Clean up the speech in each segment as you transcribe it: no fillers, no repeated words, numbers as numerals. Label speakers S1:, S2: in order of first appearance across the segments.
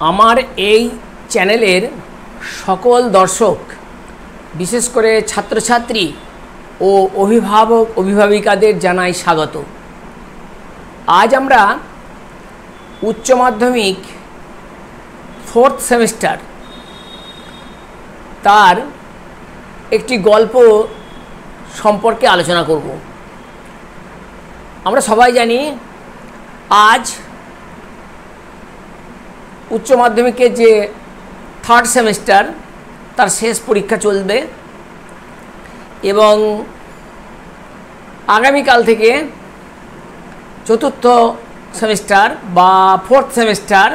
S1: আমার এই চ্যানেলের সকল দর্শক, বিশেষ করে ছাত্রছাত্রী ও অভিভাবক অভিভাবিকাদের জানাই স্বাগত। আজ আমরা উচ্চ মাধ্যমিক 4th সেমিস্টার তার একটি গল্প সম্পর্কে আলোচনা করব। আমরা সবাই জানি আজ উচ্চ মাধ্যমিকের যে 3rd সেমিস্টার তার শেষ পরীক্ষা চলবে এবং আগামীকাল থেকে 4th সেমিস্টার বা 4th সেমিস্টার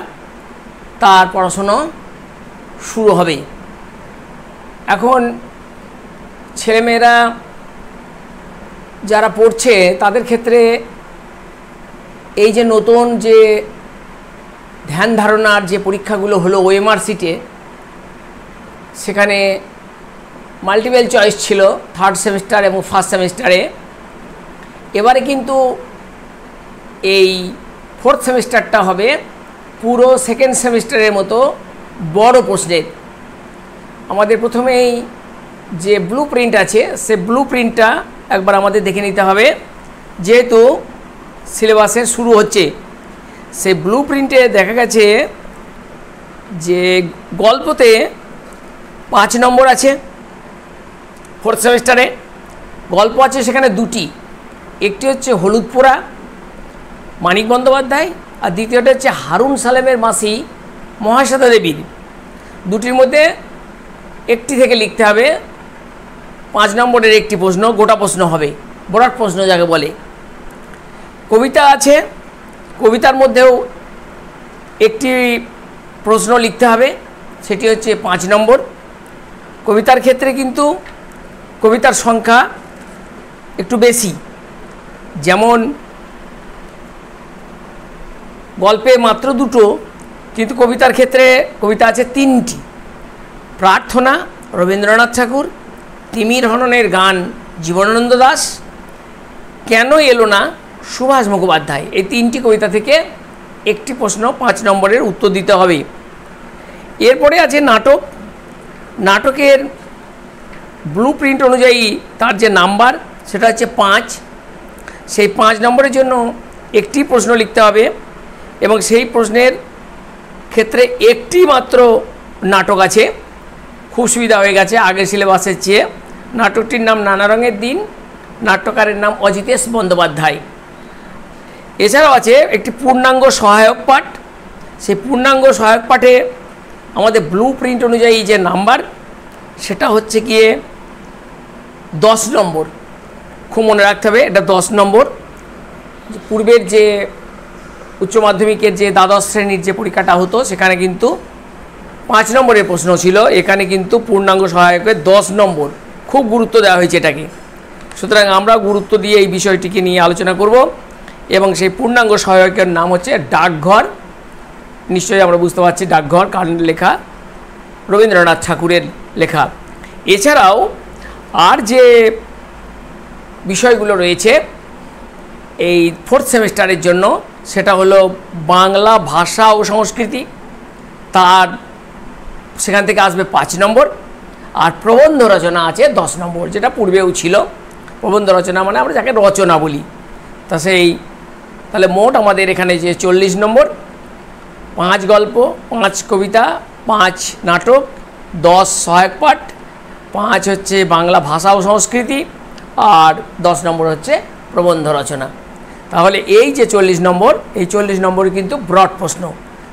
S1: তার পড়াশুনো শুরু হবে। এখন ছেলেমেয়েরা যারা পড়ছে তাদের ক্ষেত্রে এই যে নতুন যে ধ্যান ধারণার যে পরীক্ষাগুলো হলো ওএমআর সিটে, সেখানে মাল্টিপল চয়েস ছিল 3rd সেমিস্টার এবং 1st সেমিস্টারে। এবারে কিন্তু এই 4th সেমিস্টারটা হবে পুরো 2nd সেমিস্টারের মতো বড় প্রশ্নের। আমাদের প্রথমেই যে ব্লু প্রিন্ট আছে সে ব্লু প্রিন্টটা একবার আমাদের দেখে নিতে হবে, যেহেতু সিলেবাসের শুরু হচ্ছে। সেই ব্লু প্রিন্টে দেখা গেছে যে গল্পতে 5 নম্বর আছে। 4th সেমিস্টারে গল্প আছে সেখানে দুটি, একটি হচ্ছে হলুদ পোড়া মানিক বন্দ্যোপাধ্যায়, আর দ্বিতীয়টা হচ্ছে হারুন সালেমের মাসি মহাশ্বেতা দেবীর। দুটির মধ্যে একটি থেকে লিখতে হবে। 5 নম্বরের একটি প্রশ্ন, গোটা প্রশ্ন হবে, বড় প্রশ্ন যাকে বলে। কবিতা আছে, কবিতার মধ্যেও একটি প্রশ্ন লিখতে হবে, সেটি হচ্ছে 5 নম্বর। কবিতার ক্ষেত্রে কিন্তু কবিতার সংখ্যা একটু বেশি, যেমন গল্পে মাত্র 2টো, কিন্তু কবিতার ক্ষেত্রে কবিতা আছে 3টি। প্রার্থনা রবীন্দ্রনাথ ঠাকুর, তিমির হননের গান জীবনানন্দ দাশ, কেন এলো না সুভাষ মুখোপাধ্যায়। এই 3টি কবিতা থেকে একটি প্রশ্ন 5 নম্বরের উত্তর দিতে হবে। এরপরে আছে নাটক। নাটকের ব্লু প্রিন্ট অনুযায়ী তার যে নাম্বার সেটা হচ্ছে 5। সেই 5 নম্বরের জন্য একটি প্রশ্ন লিখতে হবে এবং সেই প্রশ্নের ক্ষেত্রে একটি মাত্র নাটক আছে। খুব সুবিধা হয়ে গেছে আগের সিলেবাসের চেয়ে। নাটকটির নাম নানা রঙের দিন, নাট্যকারের নাম অজিতেশ বন্দ্যোপাধ্যায়। এছাড়াও আছে একটি পূর্ণাঙ্গ সহায়ক পাঠ। সেই পূর্ণাঙ্গ সহায়ক পাঠে আমাদের ব্লু প্রিন্ট অনুযায়ী যে নাম্বার সেটা হচ্ছে গিয়ে 10 নম্বর। খুব মনে রাখতে হবে, এটা 10 নম্বর। পূর্বের যে উচ্চ মাধ্যমিকের যে দ্বাদশ শ্রেণীর যে পরীক্ষাটা হতো সেখানে কিন্তু 5 নম্বরের প্রশ্ন ছিল, এখানে কিন্তু পূর্ণাঙ্গ সহায়কের 10 নম্বর। খুব গুরুত্ব দেওয়া হয়েছে এটাকে। সুতরাং আমরা গুরুত্ব দিয়ে এই বিষয়টিকে নিয়ে আলোচনা করব এবং সেই পূর্ণাঙ্গ সহায়কের নাম হচ্ছে ডাকঘর। নিশ্চয়ই আমরা বুঝতে পারছি ডাকঘর কার লেখা, রবীন্দ্রনাথ ঠাকুরের লেখা। এছাড়াও আর যে বিষয়গুলো রয়েছে এই 4th সেমিস্টারের জন্য সেটা হলো বাংলা ভাষা ও সংস্কৃতি, তার সেখান থেকে আসবে 5 নম্বর। আর প্রবন্ধ রচনা আছে 10 নম্বর, যেটা পূর্বেও ছিল। প্রবন্ধ রচনা মানে আমরা যাকে রচনা বলি। তা তাহলে মোট আমাদের এখানে যে 40 নম্বর, 5 গল্প, 5 কবিতা, 5 নাটক, 10 সহায়ক পাঠ, 5 হচ্ছে বাংলা ভাষা ও সংস্কৃতি, আর 10 নম্বর হচ্ছে প্রবন্ধ রচনা। তাহলে এই যে 40 নম্বর, এই 40 নম্বর কিন্তু ব্রড প্রশ্ন।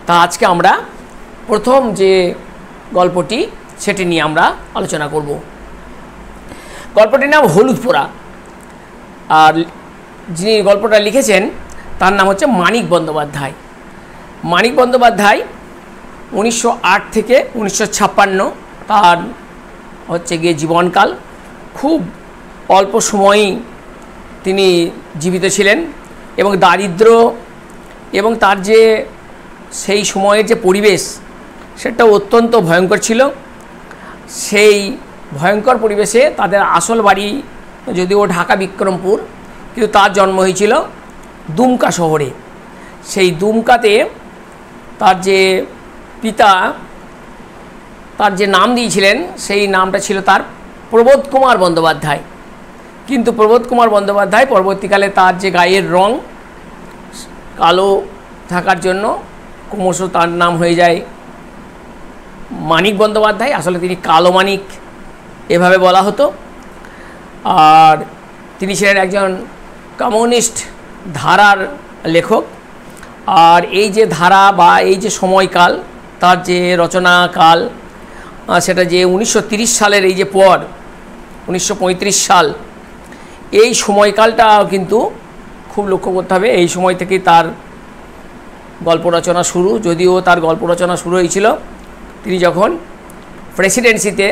S1: তা আজকে আমরা প্রথম যে গল্পটি সেটি নিয়ে আমরা আলোচনা করব। গল্পটির নাম হলুদ পোড়া, আর যিনি গল্পটা লিখেছেন তার নাম হচ্ছে মানিক বন্দ্যোপাধ্যায়। মানিক বন্দ্যোপাধ্যায় 1908 থেকে 1956 তার হচ্ছে গিয়ে জীবনকাল। খুব অল্প সময়ই তিনি জীবিত ছিলেন এবং দারিদ্র এবং তার যে সেই সময়ের যে পরিবেশ সেটা অত্যন্ত ভয়ঙ্কর ছিল। সেই ভয়ঙ্কর পরিবেশে তাদের আসল বাড়ি যদিও ঢাকা বিক্রমপুর, কিন্তু তার জন্ম হয়েছিল দুমকা শহরে। সেই দুমকাতে তার যে পিতা তার যে নাম দিয়েছিলেন সেই নামটা ছিল তার প্রবোধ কুমার বন্দ্যোপাধ্যায়। কিন্তু প্রবোধ কুমার বন্দ্যোপাধ্যায় পরবর্তীকালে তার যে গায়ের রং কালো থাকার জন্য ক্রমশ তার নাম হয়ে যায় মানিক বন্দ্যোপাধ্যায়। আসলে তিনি কালো মানিক এভাবে বলা হতো। আর তিনি ছিলেন একজন কমিউনিস্ট ধারার লেখক। আর এই যে ধারা বা এই যে সময়কাল, তার যে রচনাকাল, সেটা যে 1930 সালের এই যে পর 1935 সাল, এই সময়কালটাও কিন্তু খুব লক্ষ্য করতে হবে। এই সময় থেকেই তার গল্প রচনা শুরু, যদিও তার গল্প রচনা শুরু হয়েছিল তিনি যখন প্রেসিডেন্সিতে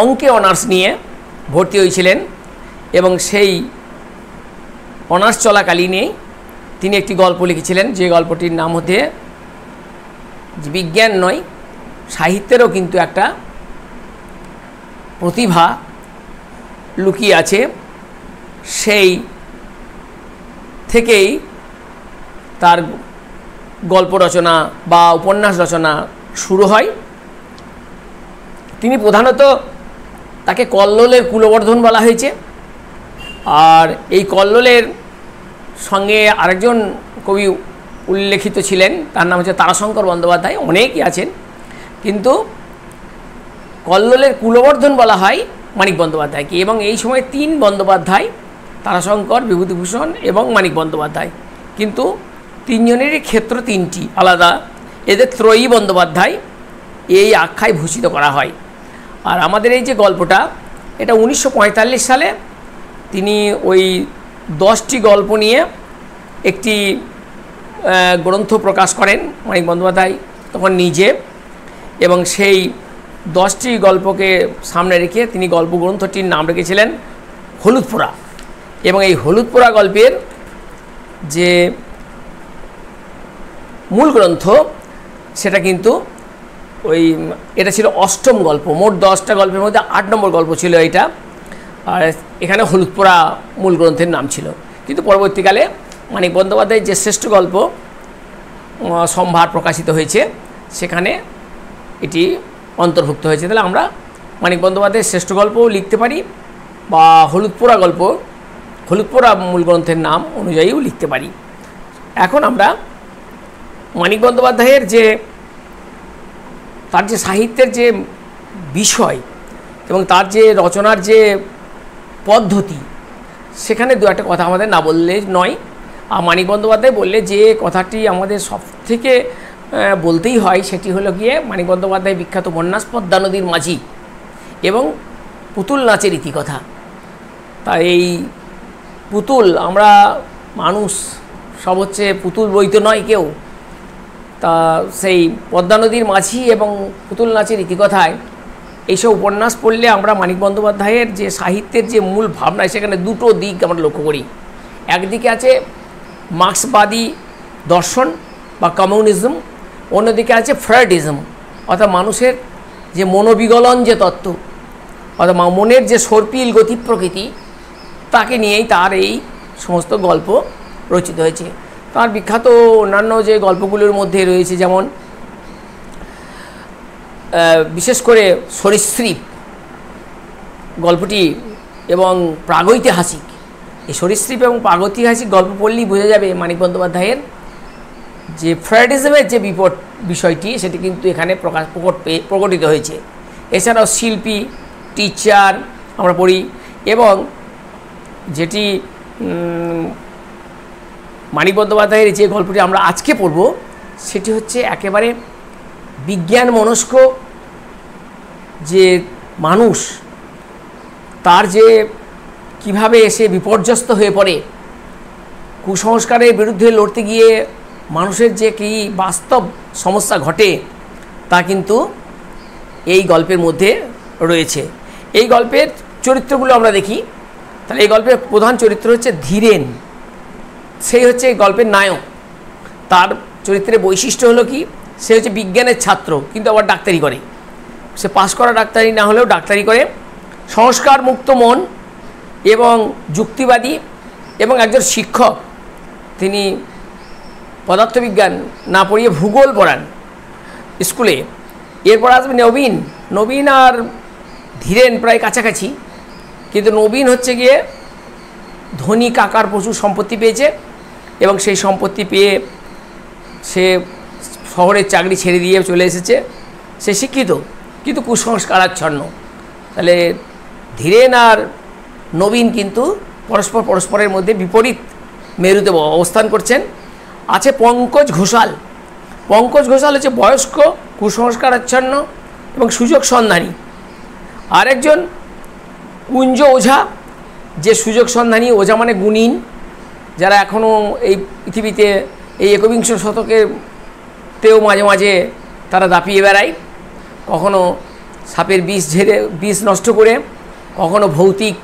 S1: অঙ্কে অনার্স নিয়ে ভর্তি হয়েছিলেন, এবং সেই অনার্স চলাকালীনই তিনি একটি গল্প লিখেছিলেন, যে গল্পটির নাম হতে বিজ্ঞান নয়, সাহিত্যেরও কিন্তু একটা প্রতিভা লুকিয়ে আছে। সেই থেকেই তার গল্প রচনা বা উপন্যাস রচনা শুরু হয়। তিনি প্রধানত, তাকে কল্লোলের কুলবর্ধন বলা হয়েছে। আর এই কল্লোলের সঙ্গে আরেকজন কবি উল্লেখিত ছিলেন, তার নাম হচ্ছে তারাশঙ্কর বন্দ্যোপাধ্যায়। অনেকেই আছেন, কিন্তু কল্লোলের কুলবর্ধন বলা হয় মানিক বন্দ্যোপাধ্যায়কে। এবং এই সময় 3 বন্দ্যোপাধ্যায়, তারাশঙ্কর, বিভূতিভূষণ এবং মানিক বন্দ্যোপাধ্যায়, কিন্তু 3 জনেরই ক্ষেত্র 3টি আলাদা। এদের ত্রয়ী বন্দ্যোপাধ্যায় এই আখ্যায় ভূষিত করা হয়। আর আমাদের এই যে গল্পটা, এটা 1945 সালে তিনি ওই 10টি গল্প নিয়ে একটি গ্রন্থ প্রকাশ করেন মানিক বন্দ্যোপাধ্যায় তখন নিজে, এবং সেই 10টি গল্পকে সামনে রেখে তিনি গল্প গ্রন্থটির নাম রেখেছিলেন হলুদ পোড়া। এবং এই হলুদ পোড়া গল্পের যে মূল গ্রন্থ, সেটা কিন্তু এটা ছিল 8ম গল্প। মোট 10টা গল্পের মধ্যে 8 নম্বর গল্প ছিল এটা। আর এখানে হলুদ পোড়া মূল গ্রন্থের নাম ছিল। কিন্তু পরবর্তীকালে মানিক বন্দ্যোপাধ্যায়ের যে শ্রেষ্ঠ গল্প সম্ভার প্রকাশিত হয়েছে, সেখানে এটি অন্তর্ভুক্ত হয়েছে। তাহলে আমরা মানিক বন্দ্যোপাধ্যায়ের শ্রেষ্ঠ গল্পও লিখতে পারি, বা হলুদ পোড়া গল্প, হলুদ পোড়া মূল গ্রন্থের নাম অনুযায়ীও লিখতে পারি। এখন আমরা মানিক বন্দ্যোপাধ্যায়ের যে তার যে সাহিত্যের যে বিষয় এবং তার যে রচনার যে পদ্ধতি, সেখানে দু একটা কথা আমাদের না বললে নয়। আর মানিক বন্দ্যোপাধ্যায় বললে যে কথাটি আমাদের সব থেকে বলতেই হয়, সেটি হলো গিয়ে মানিক বন্দ্যোপাধ্যায় বিখ্যাত উপন্যাস পদ্মা নদীর মাঝি এবং পুতুল নাচের ইতিকথা। তা এই পুতুল, আমরা মানুষ সব হচ্ছে পুতুল বই তো নয় কেউ। তা সেই পদ্মা নদীর মাঝি এবং পুতুল নাচের ইতিকথায় এইসব উপন্যাস পড়লে আমরা মানিক বন্দ্যোপাধ্যায়ের যে সাহিত্যের যে মূল ভাবনা, সেখানে দুটো দিক আমরা লক্ষ্য করি। একদিকে আছে মার্ক্সবাদী দর্শন বা কমিউনিজম, অন্যদিকে আছে ফ্রয়েডিজম, অর্থাৎ মানুষের যে মনোবিগলন যে তত্ত্ব, অর্থাৎ মনের যে সর্পিল গতি প্রকৃতি, তাকে নিয়েই তার এই সমস্ত গল্প রচিত হয়েছে। তার বিখ্যাত অন্যান্য যে গল্পগুলোর মধ্যে রয়েছে, যেমন বিশেষ করে সরীসৃপ গল্পটি এবং প্রাগৈতিহাসিক, এই সরীসৃপ এবং প্রাগৈতিহাসিক গল্প পড়লেই বোঝা যাবে মানিক বন্দ্যোপাধ্যায়ের যে ফ্রয়েডিজমের যে বিষয়টি, সেটি কিন্তু এখানে প্রকটিত হয়েছে। এছাড়াও শিল্পী, টিচার আমরা পড়ি, এবং যেটি মানিক বন্দ্যোপাধ্যায়ের যে গল্পটি আমরা আজকে পড়ব, সেটি হচ্ছে একেবারে বিজ্ঞান মনস্ক যে মানুষ, তার যে কিভাবে এসে বিপর্যস্ত হয়ে পড়ে, কুসংস্কারের বিরুদ্ধে লড়তে গিয়ে মানুষের যে কি বাস্তব সমস্যা ঘটে, তা কিন্তু এই গল্পের মধ্যে রয়েছে। এই গল্পের চরিত্রগুলো আমরা দেখি। তাহলে এই গল্পের প্রধান চরিত্র হচ্ছে ধীরেন, সেই হচ্ছে এই গল্পের নায়ক। তার চরিত্রের বৈশিষ্ট্য হলো কি, সে হচ্ছে বিজ্ঞানের ছাত্র, কিন্তু আবার ডাক্তারি করে। সে পাশ করা ডাক্তারি না হলেও ডাক্তারি করে, সংস্কার মুক্ত মন এবং যুক্তিবাদী, এবং একজন শিক্ষক। তিনি পদার্থবিজ্ঞান না পড়িয়ে ভূগোল পড়ান। স্কুলে। এরপর আসবে নবীন। নবীন আর ধীরেন প্রায় কাছাকাছি, কিন্তু নবীন হচ্ছে গিয়ে ধনী কাকার প্রচুর সম্পত্তি পেয়েছে এবং সেই সম্পত্তি পেয়ে সে শহরের চাকরি ছেড়ে দিয়ে চলে এসেছে। সে শিক্ষিত কিন্তু কুসংস্কারাচ্ছন্ন। তাহলে ধীরেন আর নবীন কিন্তু পরস্পরের মধ্যে বিপরীত মেরুতে অবস্থান করছেন। আছে পঙ্কজ ঘোষাল। পঙ্কজ ঘোষাল হচ্ছে বয়স্ক, কুসংস্কারাচ্ছন্ন এবং সুযোগ সন্ধানী। আরেকজন কুঞ্জ ওঝা, যে সুযোগ সন্ধানী। ওঝা মানে গুণীন, যারা এখনও এই পৃথিবীতে এই একবিংশ শতকেতেও মাঝে মাঝে তারা দাপিয়ে বেড়ায়, কখনো সাপের বিষ নষ্ট করে, কখনো ভৌতিক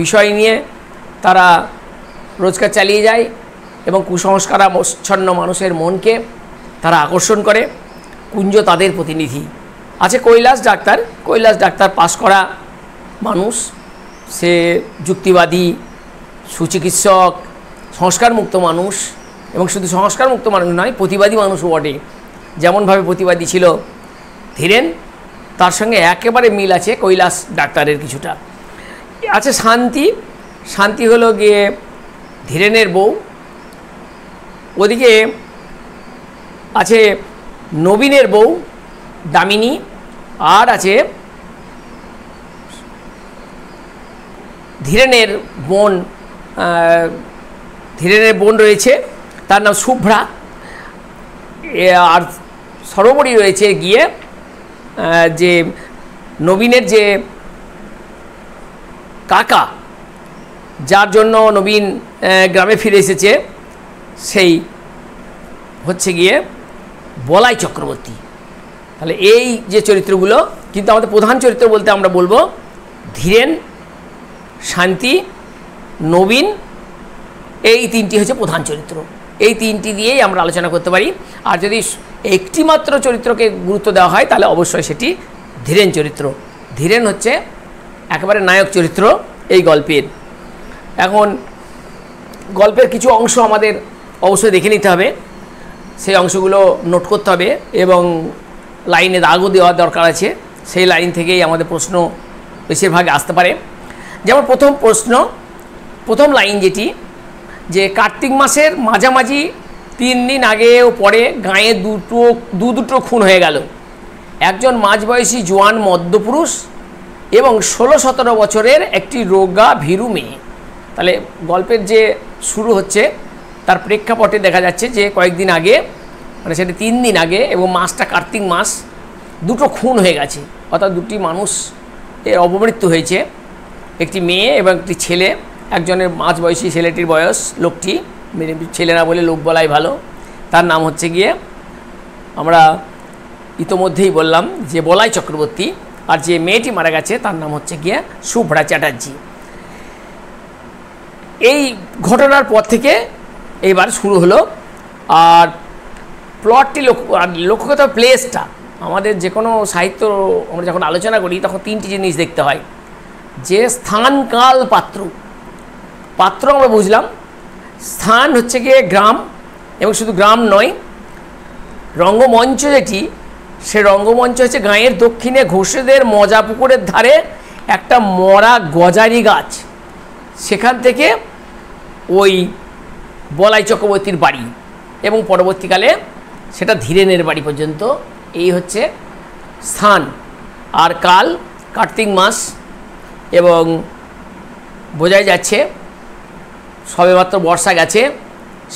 S1: বিষয় নিয়ে তারা রোজগার চালিয়ে যায় এবং কুসংস্কারাচ্ছন্ন মানুষের মনকে তারা আকর্ষণ করে। কুঞ্জ তাদের প্রতিনিধি। আছে কৈলাস ডাক্তার। কৈলাস ডাক্তার পাশ করা মানুষ, সে যুক্তিবাদী, সুচিকিৎসক, সংস্কারমুক্ত মানুষ এবং শুধু সংস্কারমুক্ত মানুষ নয়, প্রতিবাদী মানুষও বটে। যেমনভাবে প্রতিবাদী ছিল ধীরেন, তার সঙ্গে একেবারে মিল আছে কৈলাস ডাক্তারের কিছুটা। আছে শান্তি। শান্তি হলো গিয়ে ধীরেনের বউ। ওদিকে আছে নবীনের বউ দামিনী, আর আছে ধীরেনের বোন রয়েছে, তার নাম শুভ্রা। আর সর্বোপরি রয়েছে গিয়ে যে নবীনের যে কাকা, যার জন্য নবীন গ্রামে ফিরে এসেছে, সেই হচ্ছে গিয়ে বলাই চক্রবর্তী। তাহলে এই যে চরিত্রগুলো, কিন্তু আমাদের প্রধান চরিত্র বলতে আমরা বলবো ধীরেন, শান্তি, নবীন, এই তিনটি হচ্ছে প্রধান চরিত্র। এই তিনটি দিয়েই আমরা আলোচনা করতে পারি। আর যদি একটি মাত্র চরিত্রকে গুরুত্ব দেওয়া হয় তাহলে অবশ্যই সেটি ধীরেন চরিত্র। ধীরেন হচ্ছে একেবারে নায়ক চরিত্র এই গল্পের। এখন গল্পের কিছু অংশ আমাদের অবশ্যই দেখে নিতে হবে, সেই অংশগুলো নোট করতে হবে এবং লাইনে দাগও দেওয়ার দরকার আছে। সেই লাইন থেকেই আমাদের প্রশ্ন বেশিরভাগ আসতে পারে। যেমন প্রথম লাইন যেটি, যে কার্তিক মাসের মাঝামাঝি 3 দিন আগে ও পরে গাঁয়ে দুটো খুন হয়ে গেল। একজন মাঝবয়সী জোয়ান মধ্যপুরুষ এবং 16-17 বছরের একটি রোগা ভীরু মেয়ে। তাহলে গল্পের যে শুরু হচ্ছে তার প্রেক্ষাপটে দেখা যাচ্ছে যে কয়েকদিন আগে, মানে সেটা 3 দিন আগে, এবং মাসটা কার্তিক মাস, দুটো খুন হয়ে গেছে, অর্থাৎ দুটি মানুষ এর অপমৃত্যু হয়েছে, একটি মেয়ে এবং একটি ছেলে। একজনের মাঝবয়সী ছেলেটির বয়স, লোকটি, ছেলে না বলে লোক বলাই ভালো, তার নাম হচ্ছে গিয়ে আমরা ইতোমধ্যেই বললাম যে বলাই চক্রবর্তী। আর যে মেয়েটি মারা গেছে তার নাম হচ্ছে গিয়ে শুভ্রা চ্যাটার্জি। এই ঘটনার পর থেকে এইবার শুরু হলো। আর প্লটটি লক্ষ্য করতে হবে, প্লেসটা। আমাদের যে কোনো সাহিত্য আমরা যখন আলোচনা করি তখন 3টি জিনিস দেখতে হয়, যে স্থান, কাল, পাত্র আমরা বুঝলাম। স্থান হচ্ছে গিয়ে গ্রাম, এবং শুধু গ্রাম নয়, রঙ্গমঞ্চ যেটি, সে রঙ্গমঞ্চ হচ্ছে গাঁয়ের দক্ষিণে ঘোষেদের মজা পুকুরের ধারে একটা মরা গজারি গাছ, সেখান থেকে ওই বলাই চক্রবর্তীর বাড়ি এবং পরবর্তীকালে সেটা ধীরেনের বাড়ি পর্যন্ত। এই হচ্ছে স্থান। আর কাল কার্তিক মাস, এবং বোঝাই যাচ্ছে সবেমাত্র বর্ষা গেছে,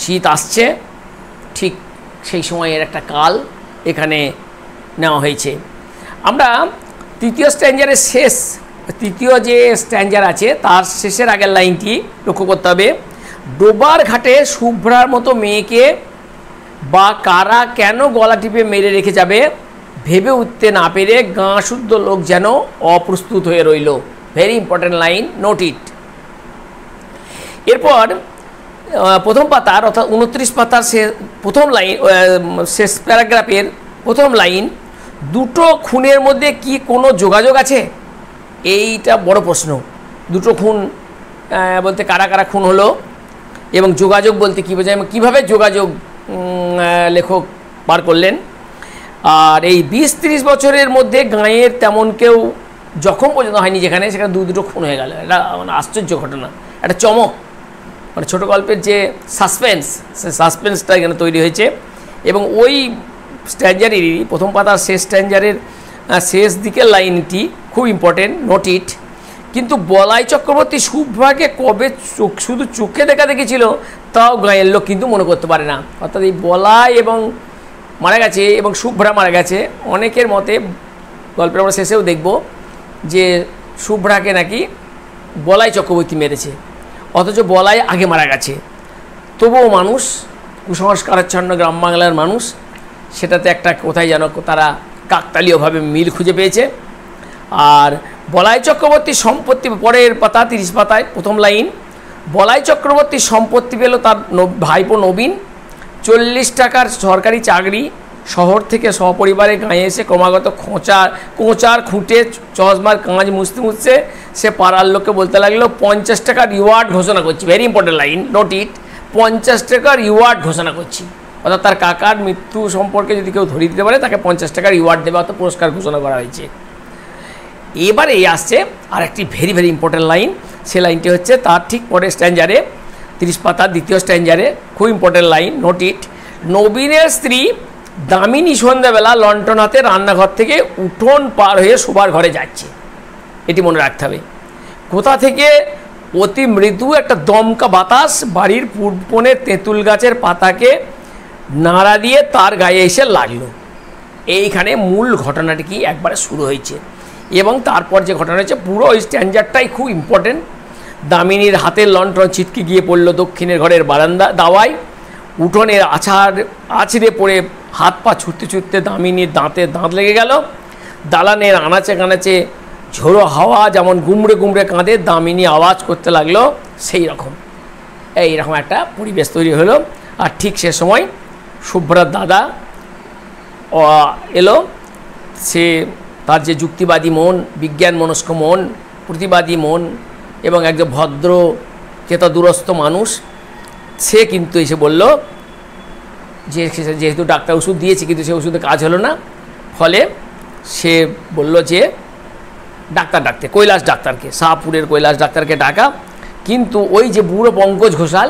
S1: শীত আসছে, ঠিক সেই সময়ের একটা কাল এখানে নেওয়া হয়েছে। আমরা তৃতীয় স্ট্যাঞ্জারের তৃতীয় যে স্ট্যাঞ্জার আছে তার শেষের আগের লাইনটি লক্ষ্য করতে হবে। ডোবার ঘাটে শুভ্রার মতো মেয়েকে বা কারা কেন গলা টিপে মেরে রেখে যাবে ভেবে উঠতে না পেরে গাঁ শুদ্ধ লোক যেন অপ্রস্তুত হয়ে রইল। ভেরি ইম্পর্ট্যান্ট লাইন, নোট ইট। এরপর প্রথম পাতার অর্থাৎ 29 পাতার প্রথম লাইন, শেষ প্যারাগ্রাফের প্রথম লাইন, দুটো খুনের মধ্যে কি কোনো যোগাযোগ আছে? এইটা বড় প্রশ্ন। দুটো খুন বলতে কারা কারা খুন হলো এবং যোগাযোগ বলতে কী বোঝায়, কীভাবে যোগাযোগ লেখক বার করলেন। আর এই 20-30 বছরের মধ্যে গাঁয়ের তেমন কেউ জখম পর্যন্ত হয়নি যেখানে, সেখানে দুটো খুন হয়ে গেল। এটা মানে আশ্চর্য ঘটনা, একটা চমক, মানে ছোটো গল্পের যে সাসপেন্স, সে সাসপেন্সটা এখানে তৈরি হয়েছে। এবং ওই স্ট্যাঞ্জারেরই প্রথম পাতার শেষ স্ট্যাঞ্জারের শেষ দিকের লাইনটি খুব ইম্পর্টেন্ট, নোট ইট। কিন্তু বলাই চক্রবর্তী শুভ্রাকে কবে শুধু চোখে দেখা দেখেছিল তাও গাঁয়ের লোক কিন্তু মনে করতে পারে না। অর্থাৎ এই বলাই এবং মারা গেছে এবং শুভ্রা মারা গেছে, অনেকের মতে গল্পের আমরা শেষেও দেখব যে শুভ্রাকে নাকি বলাই চক্রবর্তী মেরেছে, অথচ বলাই আগে মারা গেছে। তবুও মানুষ, কুসংস্কারাচ্ছন্ন গ্রাম বাংলার মানুষ, সেটাতে একটা কোথায় যেন তারা কাকতালীয়ভাবে মিল খুঁজে পেয়েছে। আর বলাই চক্রবর্তীর সম্পত্তি, পরের পাতা 30 পাতায় প্রথম লাইন, বলাই চক্রবর্তীর সম্পত্তি পেল তার ভাইপো নবীন। 40 টাকার সরকারি চাকরি, শহর থেকে সপরিবারে গাঁয়ে এসে ক্রমাগত কোঁচার খুঁটে চশমার কাঁচ মুছতে সে পাড়ার লোককে বলতে লাগলো 50 টাকার রিওয়ার্ড ঘোষণা করছি। ভেরি ইম্পর্টেন্ট লাইন, নোট ইট, 50 টাকার রিওয়ার্ড ঘোষণা করছি। অর্থাৎ তার কাকার মৃত্যু সম্পর্কে যদি কেউ ধরিয়ে দিতে পারে তাকে 50 টাকার রিওয়ার্ড দেবে, অর্থাৎ পুরস্কার ঘোষণা করা হয়েছে। এবারে এই আসছে আর একটি ভেরি ভেরি ইম্পর্টেন্ট লাইন, সে লাইনটি হচ্ছে তার ঠিক পরের স্ট্যাঞ্জারে, 30 পাতার দ্বিতীয় স্ট্যাঞ্জারে, খুব ইম্পর্টেন্ট লাইন, নোট ইট। নবীনের স্ত্রী দামিনী সন্ধ্যাবেলা লণ্ঠন হাতে রান্নাঘর থেকে উঠোন পার হয়ে শোবার ঘরে যাচ্ছে। এটি মনে রাখতে হবে। কোথা থেকে অতি মৃদু একটা দমকা বাতাস বাড়ির পূর্ব কোণের তেঁতুল গাছের পাতাকে নাড়া দিয়ে তার গায়ে এসে লাগলো। এইখানে মূল ঘটনাটি কি একবারে শুরু হয়েছে। এবং তারপর যে ঘটনা হয়েছে পুরো ওই স্ট্যাঞ্জারটাই খুব ইম্পর্টেন্ট। দামিনীর হাতের লণ্ঠন ছিটকে গিয়ে পড়ল দক্ষিণের ঘরের বারান্দা দাওয়ায়। উঠোনের আছড়ে পড়ে হাত পা ছুটতে ছুটতে দামিনীর দাঁতে দাঁত লেগে গেল। দালানের আনাচে কানাচে ঝোড়ো হাওয়া যেমন গুমড়ে গুমড়ে কাঁদে, দামিনী আওয়াজ করতে লাগলো সেই রকম। এইরকম একটা পরিবেশ তৈরি হলো। আর ঠিক সে সময় শুভ্রার দাদা এলো। সে তার যে যুক্তিবাদী মন, বিজ্ঞান মনস্ক মন, প্রতিবাদী মন এবং একজন ভদ্র চেতাদূরস্থ মানুষ, সে কিন্তু এসে বলল যে যেহেতু ডাক্তার ওষুধ দিয়েছে কিন্তু সে ওষুধে কাজ হলো না, ফলে সে বলল যে ডাক্তার ডাকতে, কৈলাস ডাক্তারকে, শাহপুরের কৈলাস ডাক্তারকে ডাকা। কিন্তু ওই যে বুড়ো পঙ্কজ ঘোষাল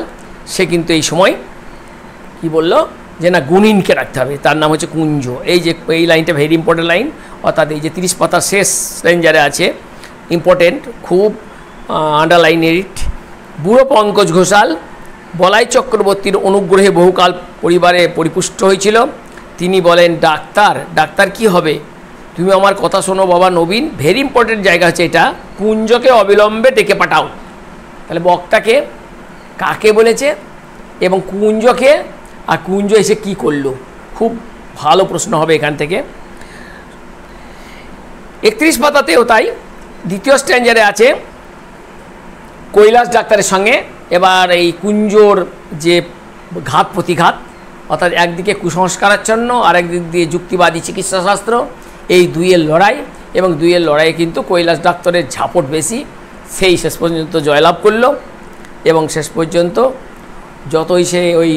S1: সে কিন্তু এই সময় কি বলল যে না, গুণিনকে রাখতে হবে, তার নাম হচ্ছে কুঞ্জ। এই লাইনটা ভেরি ইম্পর্টেন্ট লাইন, অর্থাৎ এই যে 30 পাতার শেষ স্ট্যাঞ্জারে আছে, ইম্পর্টেন্ট, খুব আন্ডারলাইন ইট। বুড়ো পঙ্কজ ঘোষাল বলাই চক্রবর্তীর অনুগ্রহে বহুকাল পরিবারে পরিপুষ্ট হয়েছিল। তিনি বলেন, ডাক্তার কি হবে, তুমি আমার কথা শোনো বাবা নবীন। ভেরি ইম্পর্টেন্ট জায়গা হচ্ছে এটা, কুঞ্জকে অবিলম্বে ডেকে পাঠাও। তাহলে বক্তাকে কাকে বলেছে এবং কুঞ্জকে, আর কুঞ্জ এসে কি করলো, খুব ভালো প্রশ্ন হবে এখান থেকে। 31 পাতাতেও তাই, দ্বিতীয় স্ট্যাঞ্জারে আছে কৈলাস ডাক্তারের সঙ্গে এবার এই কুঞ্জর যে ঘাত প্রতিঘাত, অর্থাৎ একদিকে কুসংস্কারাচ্ছন্ন আর একদিক দিয়ে যুক্তিবাদী চিকিৎসাশাস্ত্র, এই দুইয়ের লড়াই। এবং দুইয়ের লড়াইয়ে কিন্তু কৈলাস ডাক্তারের ঝাপট বেশি, সেই শেষ পর্যন্ত জয়লাভ করলো। এবং শেষ পর্যন্ত যতই সে ওই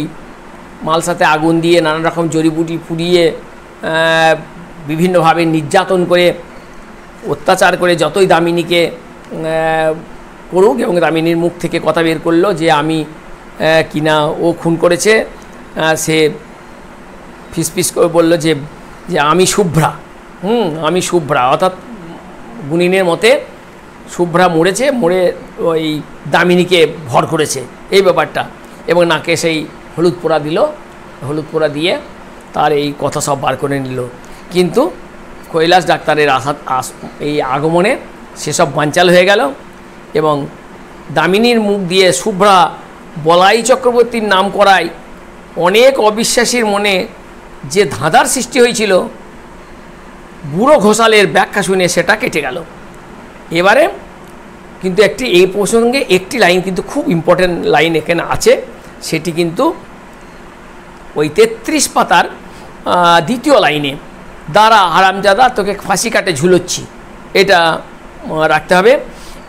S1: মালসাতে আগুন দিয়ে নানা রকম জড়িবুটি পুড়িয়ে বিভিন্নভাবে নির্যাতন করে অত্যাচার করে যতই দামিনীকে করুক, এবং দামিনীর মুখ থেকে কথা বের করলো যে আমি কিনা ও খুন করেছে, সে ফিসফিস করে বললো যে আমি শুভ্রা, আমি শুভ্রা, অর্থাৎ গুণিনের মতে শুভ্রা মরে ওই দামিনীকে ভর করেছে, এই ব্যাপারটা। এবং নাকে সেই হলুদ পোড়া দিল, হলুদ পোড়া দিয়ে তার এই কথা সব বার করে নিল। কিন্তু কৈলাস ডাক্তারের এই আগমনে সেসব বানচাল হয়ে গেল। এবং দামিনীর মুখ দিয়ে শুভ্রা বলাই চক্রবর্তীর নাম করায় অনেক অবিশ্বাসীর মনে যে ধাঁধার সৃষ্টি হয়েছিল, বুড়ো ঘোষালের ব্যাখ্যা শুনে সেটা কেটে গেল। এবারে কিন্তু এই প্রসঙ্গে একটি লাইন কিন্তু খুব ইম্পর্টেন্ট লাইন এখানে আছে, সেটি কিন্তু ওই 33 পাতার দ্বিতীয় লাইনে, দাঁড়া হারামজাদা তোকে ফাঁসি কাটে ঝুলোচ্ছি, এটা রাখতে হবে,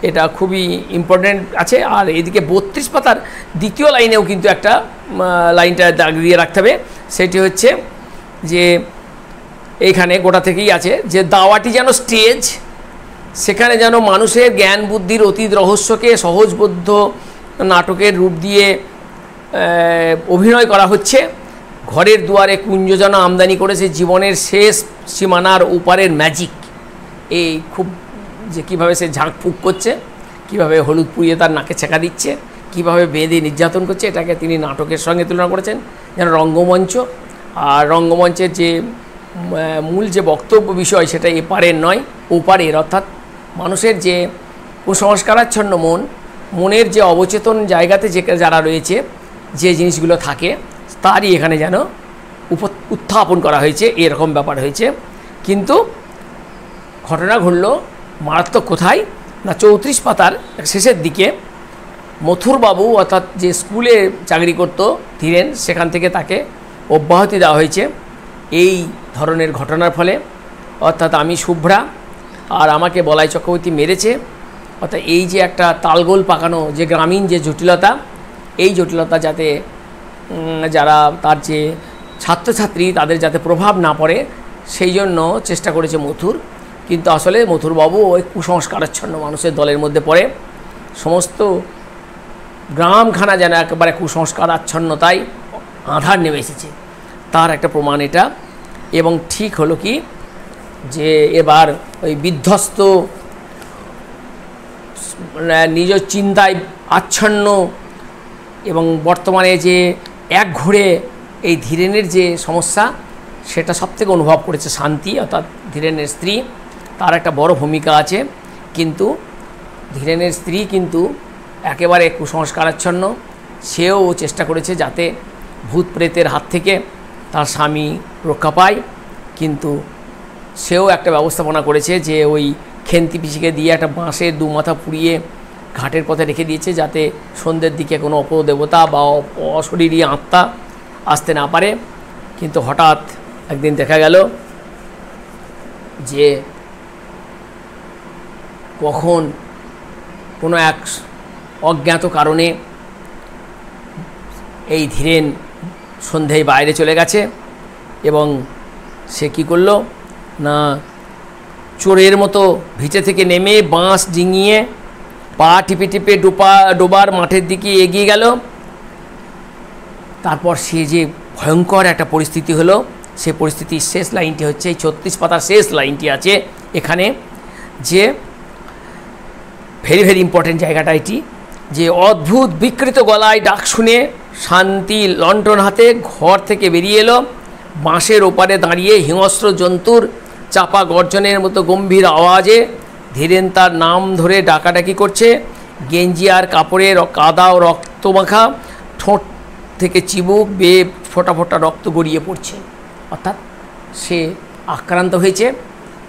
S1: এটা খুবই ইম্পর্টেন্ট আছে। আর এদিকে 32 পাতার দ্বিতীয় লাইনেও কিন্তু একটা লাইনটা দাগ দিয়ে রাখতে হবে, সেটি হচ্ছে যে এইখানে গোটা থেকেই আছে যে দাওয়াটি যেন স্টেজ, সেখানে যেন মানুষের জ্ঞান বুদ্ধির অতীত রহস্যকে সহজবোধ্য নাটকের রূপ দিয়ে অভিনয় করা হচ্ছে। ঘরের দুয়ারে কুঞ্জ যেন আমদানি করেছে জীবনের শেষ সীমানার ওপারের ম্যাজিক। এই খুব যে কীভাবে সে ঝাঁকফুঁক করছে, কীভাবে হলুদ পুড়িয়ে তার নাকে ছেঁকা দিচ্ছে, কীভাবে বেঁধে নির্যাতন করছে, এটাকে তিনি নাটকের সঙ্গে তুলনা করেছেন যেন রঙ্গমঞ্চ। আর রঙ্গমঞ্চের যে মূল যে বক্তব্য বিষয় সেটা এপারের নয় ওপারের, অর্থাৎ মানুষের যে কুসংস্কারাচ্ছন্ন মনের যে অবচেতন জায়গাতে যে যারা রয়েছে, যে জিনিসগুলো থাকে তারই এখানে যেন উত্থাপন করা হয়েছে, এরকম ব্যাপার হয়েছে। কিন্তু ঘটনা ঘটল মারাত্মক কোথায় না, 34 পাতার শেষের দিকে মথুরবাবু অর্থাৎ যে স্কুলে চাকরি করত ধীরেন, সেখান থেকে তাকে অব্যাহতি দেওয়া হয়েছে এই ধরনের ঘটনার ফলে। অর্থাৎ আমি শুভ্রা আর আমাকে বলাই চক্রবর্তী মেরেছে। অর্থাৎ এই যে একটা তালগোল পাকানো যে গ্রামীণ যে জটিলতা, এই জটিলতা যাতে যারা তার যে ছাত্রছাত্রী তাদের যাতে প্রভাব না পড়ে সেই জন্য চেষ্টা করেছে মথুর। কিন্তু আসলে মথুরবাবু ওই কুসংস্কারাচ্ছন্ন মানুষের দলের মধ্যে পড়ে। সমস্ত গ্রামখানা যেন একেবারে কুসংস্কারাচ্ছন্নতায় আঁধার নেমে এসেছে, তার একটা প্রমাণ এটা। এবং ঠিক হলো কি যে এবার ওই বিধ্বস্ত নিজ চিন্তায় আচ্ছন্ন এবং বর্তমানে যে একঘরে এই ধীরেনের যে সমস্যা সেটা সবথেকে অনুভব করেছে শান্তি, অর্থাৎ ধীরেনের স্ত্রী। তার একটা বড় ভূমিকা আছে। কিন্তু ধীরেনের স্ত্রী কিন্তু একেবারে কুসংস্কারাচ্ছন্ন, সেও চেষ্টা করেছে যাতে ভূত প্রেতের হাত থেকে তার স্বামী রক্ষা পায়। কিন্তু সেও একটা ব্যবস্থাপনা করেছে যে ওই খেন্তি পিসিকে দিয়ে একটা বাঁশের 2 মাথা পুড়িয়ে ঘাটের পথে রেখে দিয়েছে যাতে সন্ধ্যের দিকে কোনো অপদেবতা বা অশরীরী আত্মা আসতে না পারে। কিন্তু হঠাৎ একদিন দেখা গেল যে কখন কোনো এক অজ্ঞাত কারণে এই ধীরেন সন্ধ্যায় বাইরে চলে গেছে এবং সে কী করল না, চোরের মতো ভিটে থেকে নেমে বাঁশ ডিঙিয়ে পা টিপে টিপে ডোবার মাঠের দিকে এগিয়ে গেল। তারপর সে যে ভয়ঙ্কর একটা পরিস্থিতি হলো, সে পরিস্থিতির শেষ লাইনটি হচ্ছে এই 36 পাতার শেষ লাইনটি আছে এখানে, যে ভেরি ভেরি ইম্পর্টেন্ট জায়গাটা এটি, যে অদ্ভুত বিকৃত গলায় ডাক শুনে শান্তি লণ্ঠন হাতে ঘর থেকে বেরিয়ে এলো। বাঁশের ওপারে দাঁড়িয়ে হিংস্র জন্তুর চাপা গর্জনের মতো গম্ভীর আওয়াজে ধীরেন তার নাম ধরে ডাকাডাকি করছে। গেঞ্জি আর কাপড়ের কাদা ও রক্তমাখা ঠোঁট থেকে চিবুক বেয়ে ফোঁটা ফোঁটা রক্ত গড়িয়ে পড়ছে। অর্থাৎ সে আক্রান্ত হয়েছে।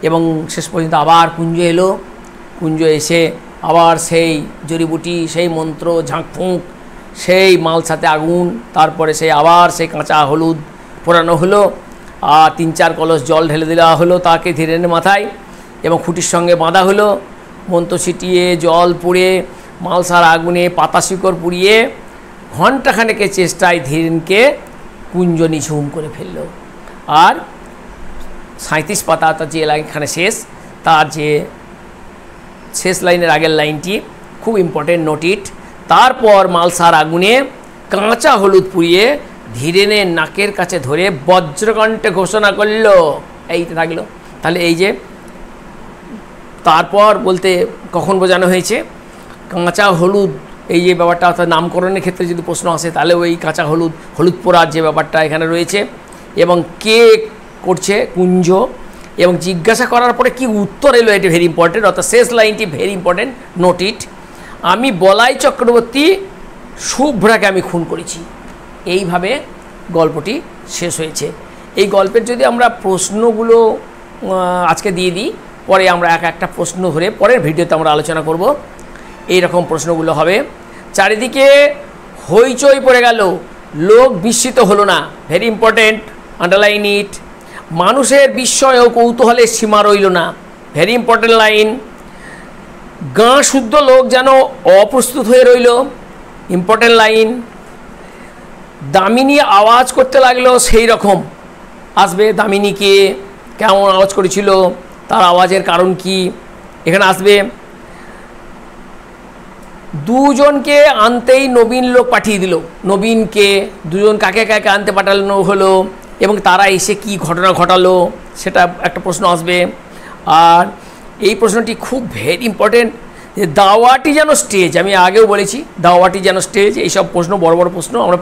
S1: এবং শেষ পর্যন্ত আবার কুঞ্জ এলো। কুঞ্জ এসে আবার সেই জড়িবুটি, সেই মন্ত্র, ঝাঁকফুঁক, সেই মালসাতে আগুন, তারপরে সেই আবার সেই কাঁচা হলুদ পোড়ানো হলো আর 3-4 কলস জল ঢেলে দেওয়া হলো তাকে ধীরেনের মাথায় এবং খুঁটির সঙ্গে বাঁধা হলো। মন্ত্র ছিটিয়ে জল পুড়ে মালসার আগুনে পাতা শিকড় পুড়িয়ে ঘণ্টাখানেকের চেষ্টায় ধীরেনকে কুঞ্জ নিঝুম করে ফেলল। আর 37 পাতা তার যে লাইনখানে শেষ, তার যে শেষ লাইনের আগের লাইনটি খুব ইম্পর্টেন্ট, নোট ইট। তারপর মালসার আগুনে কাঁচা হলুদ পুড়িয়ে ধীরেনের নাকের কাছে ধরে বজ্রকণ্ঠে ঘোষণা করল, এইটা থাকলো। তাহলে এই যে তারপর বলতে কখন বোঝানো হয়েছে, কাঁচা হলুদ এই যে ব্যাপারটা, অর্থাৎ নামকরণের ক্ষেত্রে যদি প্রশ্ন আসে তাহলে ওই কাঁচা হলুদ পোড়ার যে ব্যাপারটা এখানে রয়েছে। এবং কে করছে, কুঞ্জ। এবং জিজ্ঞাসা করার পরে কি উত্তর এলো, এটি ভেরি ইম্পর্টেন্ট, অর্থাৎ শেষ লাইনটি ভেরি ইম্পর্টেন্ট, নোট ইট। আমি বলাই চক্রবর্তী শুভ্রাকে আমি খুন করেছি। এইভাবে গল্পটি শেষ হয়েছে। এই গল্পের যদি আমরা প্রশ্নগুলো আজকে দিয়ে দিই, পরে আমরা একটা প্রশ্ন ধরে পরের ভিডিওতে আমরা আলোচনা করব। এই রকম প্রশ্নগুলো হবে। চারিদিকে হইচই পড়ে গেল, লোক বিস্মিত হলো না, ভেরি ইম্পর্টেন্ট, আন্ডারলাইন ইট। মানুষের বিস্ময় ও কৌতূহলের সীমা রইল না, ভেরি ইম্পর্টেন্ট লাইন। গাঁ শুদ্ধ লোক যেন অপ্রস্তুত হয়ে রইল, ইম্পর্টেন্ট লাইন। দামিনী আওয়াজ করতে লাগলো, সেই রকম আসবে দামিনীকে, কেমন আওয়াজ করেছিল, তার আওয়াজের কারণ কি। এখানে আসবে দুজনকে আনতেই নবীন লোক পাঠিয়ে দিল, নবীনকে দুজন কাকে কাকে আনতে পাঠানো হলো এবং তারা এসে কি ঘটনা ঘটালো সেটা একটা প্রশ্ন আসবে। আর এই প্রশ্নটি খুব ভেরি ইম্পর্টেন্ট, যে দাওয়াটি যেন স্টেজ, আমি আগেও বলেছি দাওয়াটি যেন স্টেজ। এইসব প্রশ্ন বড় বড় প্রশ্ন আমরা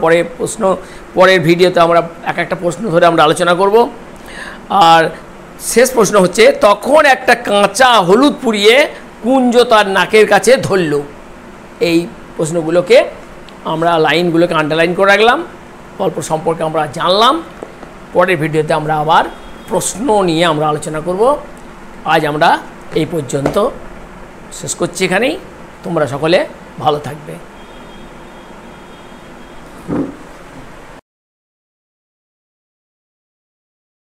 S1: পরের ভিডিওতে আমরা এক একটা প্রশ্ন ধরে আমরা আলোচনা করব। আর শেষ প্রশ্ন হচ্ছে, তখন একটা কাঁচা হলুদ পুড়িয়ে কুঞ্জ তার নাকের কাছে ধরল। এই প্রশ্নগুলোকে আমরা লাইনগুলোকে আন্ডারলাইন করে রাখলাম, গল্প সম্পর্কে আমরা জানলাম। পরের ভিডিওতে আমরা আবার প্রশ্ন নিয়ে আমরা আলোচনা করব। আজ আমরা এই পর্যন্ত শেষ করছি এখানেই। তোমরা সকলে ভালো থাকবে।